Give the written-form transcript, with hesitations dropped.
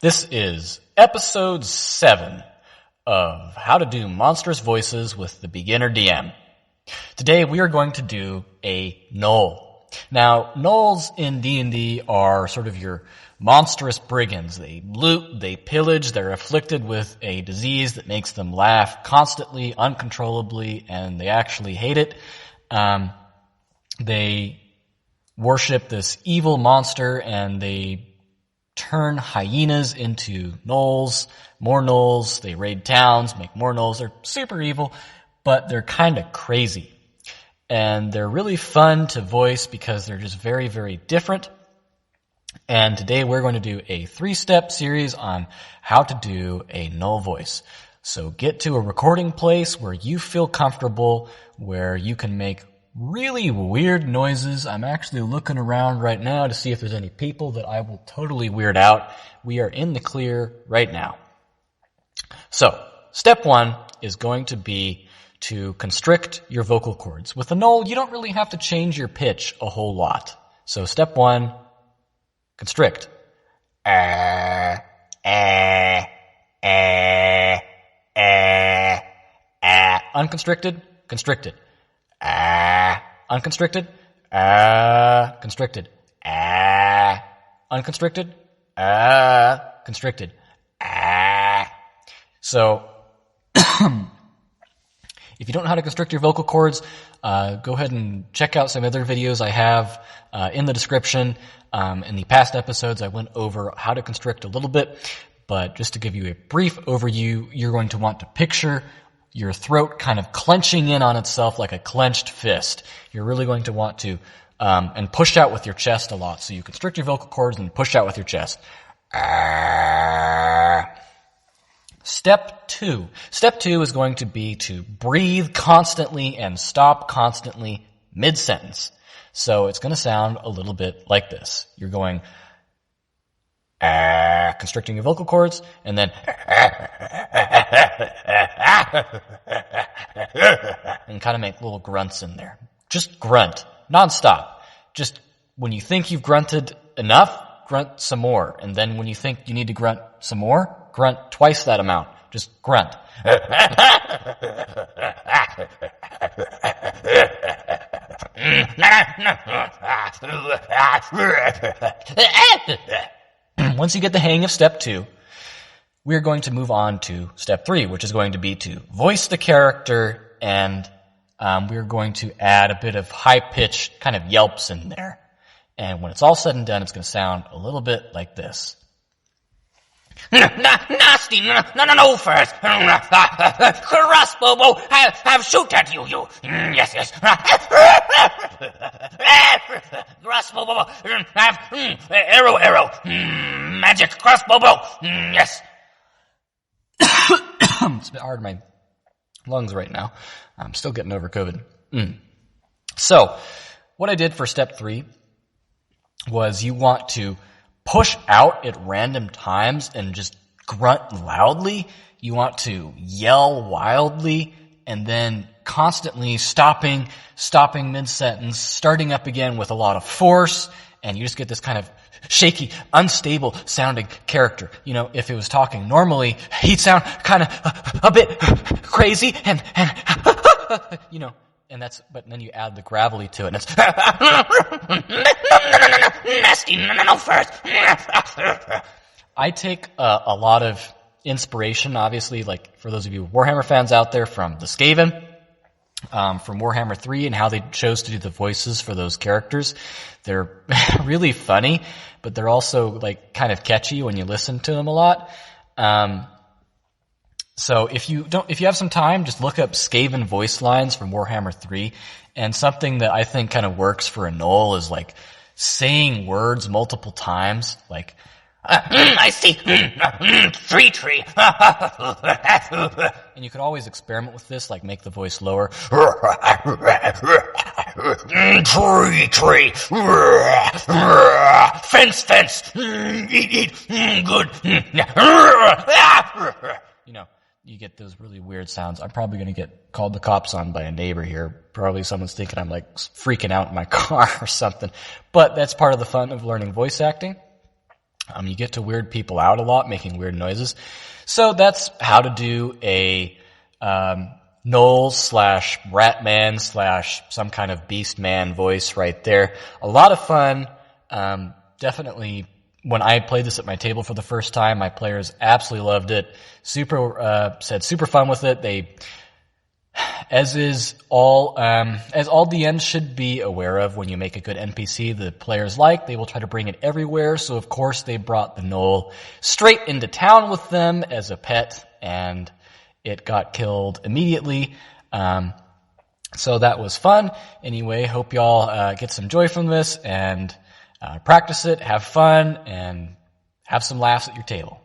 This is episode 7 of How to Do Monstrous Voices with the Beginner DM. Today we are going to do a Gnoll. Now, Gnolls in D&D are sort of your monstrous brigands. They loot, they pillage, they're afflicted with a disease that makes them laugh constantly, uncontrollably, and they actually hate it. They worship this evil monster and they turn hyenas into gnolls, more gnolls, they raid towns, make more gnolls. They're super evil, but they're kind of crazy. And they're really fun to voice because they're just very, very different. And today we're going to do a 3-step series on how to do a Gnoll voice. So get to a recording place where you feel comfortable, where you can make really weird noises. I'm actually looking around right now to see if there's any people that I will totally weird out. We are in the clear right now. So, step 1 is going to be to constrict your vocal cords. With a Gnoll, you don't really have to change your pitch a whole lot. So, step 1, constrict. Unconstricted, constricted. Unconstricted, constricted, unconstricted, constricted. So, if you don't know how to constrict your vocal cords, go ahead and check out some other videos I have in the description. In the past episodes, I went over how to constrict a little bit, but just to give you a brief overview, you're going to want to picture your throat kind of clenching in on itself like a clenched fist. You're really going to want to, and push out with your chest a lot. So you constrict your vocal cords and push out with your chest. Step 2. Step 2 is going to be to breathe constantly and stop constantly mid-sentence. So it's going to sound a little bit like this. You're going, constricting your vocal cords, and then and kind of make little grunts in there. Just grunt, nonstop. Just when you think you've grunted enough, grunt some more. And then when you think you need to grunt some more, grunt twice that amount. Just grunt. Once you get the hang of step 2, we're going to move on to step 3, which is going to be to voice the character, and we're going to add a bit of high-pitched kind of yelps in there. And when it's all said and done, it's going to sound a little bit like this. Nasty, no, first. Crossbow, have shoot at you. Yes. Crossbow, have arrow. Magic crossbow, yes. It's a bit hard in my lungs right now. I'm still getting over COVID. So, what I did for step 3 was you want to push out at random times and just grunt loudly. You want to yell wildly and then constantly stopping mid-sentence, starting up again with a lot of force, and you just get this kind of shaky, unstable sounding character. You know, if it was talking normally, he'd sound kind of a bit crazy and you know, and but then you add the gravelly to it, and it's nasty, no, first. I take a lot of inspiration, obviously, like for those of you Warhammer fans out there, from the Skaven, from Warhammer 3, and how they chose to do the voices for those characters. They're really funny, but they're also like kind of catchy when you listen to them a lot. So if you have some time, just look up Skaven voice lines from Warhammer 3, and something that I think kind of works for a Gnoll is like saying words multiple times, like, I see, tree. And you could always experiment with this, like make the voice lower. Tree. Fence. Good. You know, you get those really weird sounds. I'm probably going to get called the cops on by a neighbor here. Probably someone's thinking I'm like freaking out in my car or something. But that's part of the fun of learning voice acting. You get to weird people out a lot, making weird noises. So that's how to do a Gnoll slash Ratman slash some kind of beast man voice right there. A lot of fun. Definitely, when I played this at my table for the first time, my players absolutely loved it. Said super fun with it. As all DMs should be aware of, when you make a good NPC the players they will try to bring it everywhere. So of course they brought the Gnoll straight into town with them as a pet, and it got killed immediately. So that was fun. Anyway, hope y'all get some joy from this and practice it, have fun, and have some laughs at your table.